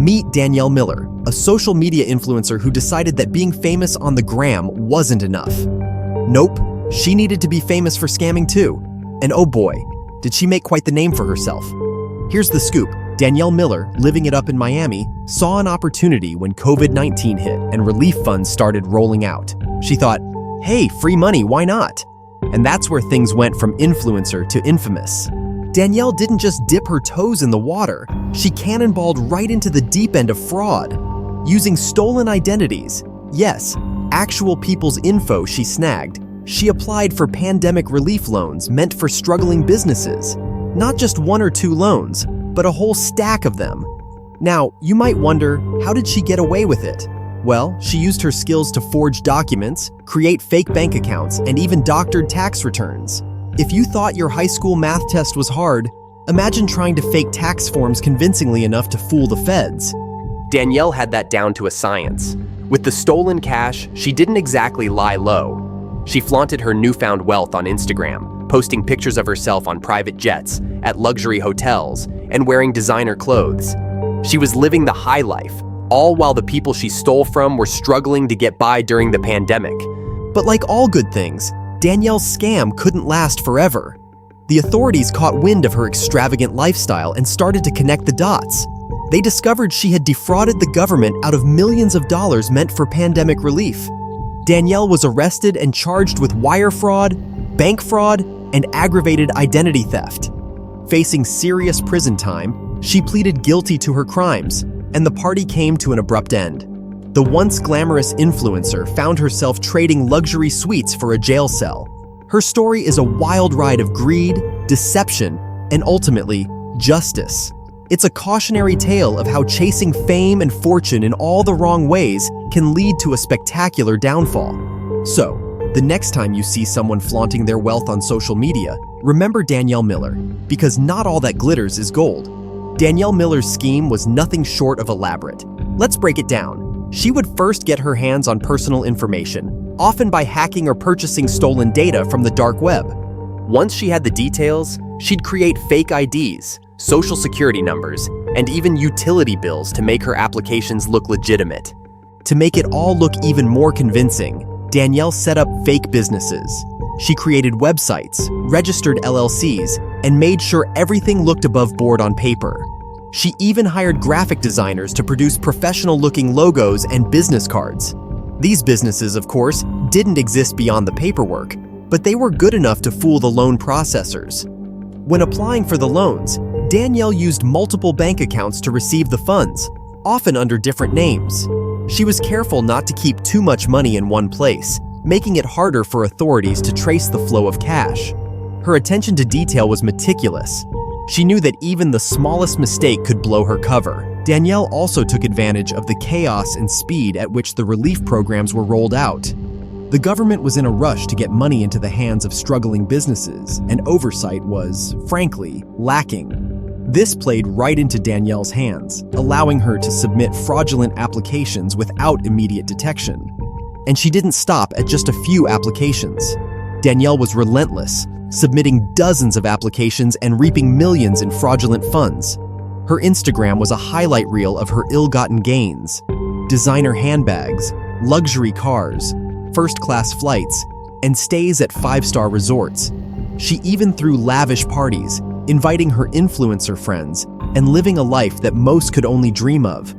Meet Danielle Miller, a social media influencer who decided that being famous on the gram wasn't enough. Nope, she needed to be famous for scamming too. And oh boy, did she make quite the name for herself. Here's the scoop. Danielle Miller, living it up in Miami, saw an opportunity when COVID-19 hit and relief funds started rolling out. She thought, hey, free money, why not? And that's where things went from influencer to infamous. Danielle didn't just dip her toes in the water, she cannonballed right into the deep end of fraud. Using stolen identities, yes, actual people's info she snagged, she applied for pandemic relief loans meant for struggling businesses. Not just one or two loans, but a whole stack of them. Now, you might wonder, how did she get away with it? Well, she used her skills to forge documents, create fake bank accounts, and even doctored tax returns. If you thought your high school math test was hard, imagine trying to fake tax forms convincingly enough to fool the feds. Danielle had that down to a science. With the stolen cash, she didn't exactly lie low. She flaunted her newfound wealth on Instagram, posting pictures of herself on private jets, at luxury hotels, and wearing designer clothes. She was living the high life, all while the people she stole from were struggling to get by during the pandemic. But like all good things, Danielle's scam couldn't last forever. The authorities caught wind of her extravagant lifestyle and started to connect the dots. They discovered she had defrauded the government out of millions of dollars meant for pandemic relief. Danielle was arrested and charged with wire fraud, bank fraud, and aggravated identity theft. Facing serious prison time, she pleaded guilty to her crimes, and the party came to an abrupt end. The once glamorous influencer found herself trading luxury suites for a jail cell. Her story is a wild ride of greed, deception, and ultimately, justice. It's a cautionary tale of how chasing fame and fortune in all the wrong ways can lead to a spectacular downfall. So, the next time you see someone flaunting their wealth on social media, remember Danielle Miller, because not all that glitters is gold. Danielle Miller's scheme was nothing short of elaborate. Let's break it down. She would first get her hands on personal information, often by hacking or purchasing stolen data from the dark web. Once she had the details, she'd create fake IDs, social security numbers, and even utility bills to make her applications look legitimate. To make it all look even more convincing, Danielle set up fake businesses. She created websites, registered LLCs, and made sure everything looked above board on paper. She even hired graphic designers to produce professional-looking logos and business cards. These businesses, of course, didn't exist beyond the paperwork, but they were good enough to fool the loan processors. When applying for the loans, Danielle used multiple bank accounts to receive the funds, often under different names. She was careful not to keep too much money in one place, making it harder for authorities to trace the flow of cash. Her attention to detail was meticulous. She knew that even the smallest mistake could blow her cover. Danielle also took advantage of the chaos and speed at which the relief programs were rolled out. The government was in a rush to get money into the hands of struggling businesses, and oversight was, frankly, lacking. This played right into Danielle's hands, allowing her to submit fraudulent applications without immediate detection. And she didn't stop at just a few applications. Danielle was relentless, submitting dozens of applications and reaping millions in fraudulent funds. Her Instagram was a highlight reel of her ill-gotten gains. Designer handbags, luxury cars, first-class flights, and stays at five-star resorts. She even threw lavish parties, inviting her influencer friends, and living a life that most could only dream of.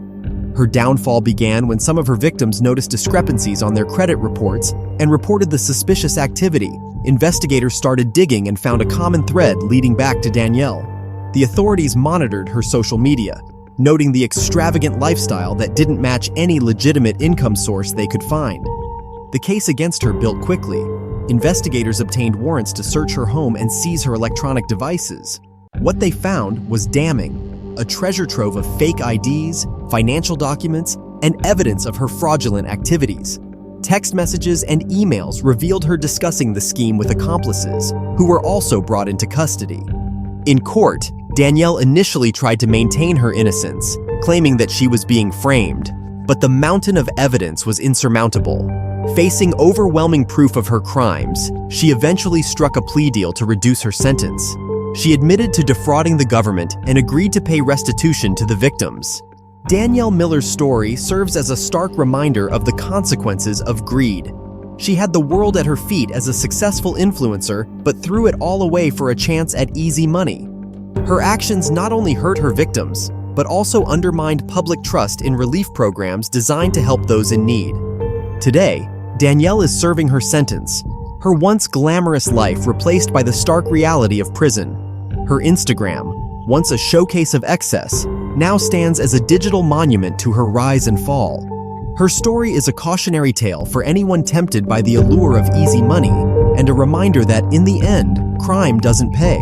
Her downfall began when some of her victims noticed discrepancies on their credit reports and reported the suspicious activity. Investigators started digging and found a common thread leading back to Danielle. The authorities monitored her social media, noting the extravagant lifestyle that didn't match any legitimate income source they could find. The case against her built quickly. Investigators obtained warrants to search her home and seize her electronic devices. What they found was damning: a treasure trove of fake IDs, financial documents, and evidence of her fraudulent activities. Text messages and emails revealed her discussing the scheme with accomplices, who were also brought into custody. In court, Danielle initially tried to maintain her innocence, claiming that she was being framed, but the mountain of evidence was insurmountable. Facing overwhelming proof of her crimes, she eventually struck a plea deal to reduce her sentence. She admitted to defrauding the government and agreed to pay restitution to the victims. Danielle Miller's story serves as a stark reminder of the consequences of greed. She had the world at her feet as a successful influencer, but threw it all away for a chance at easy money. Her actions not only hurt her victims, but also undermined public trust in relief programs designed to help those in need. Today, Danielle is serving her sentence, her once glamorous life replaced by the stark reality of prison. Her Instagram, once a showcase of excess, now stands as a digital monument to her rise and fall. Her story is a cautionary tale for anyone tempted by the allure of easy money, and a reminder that, in the end, crime doesn't pay.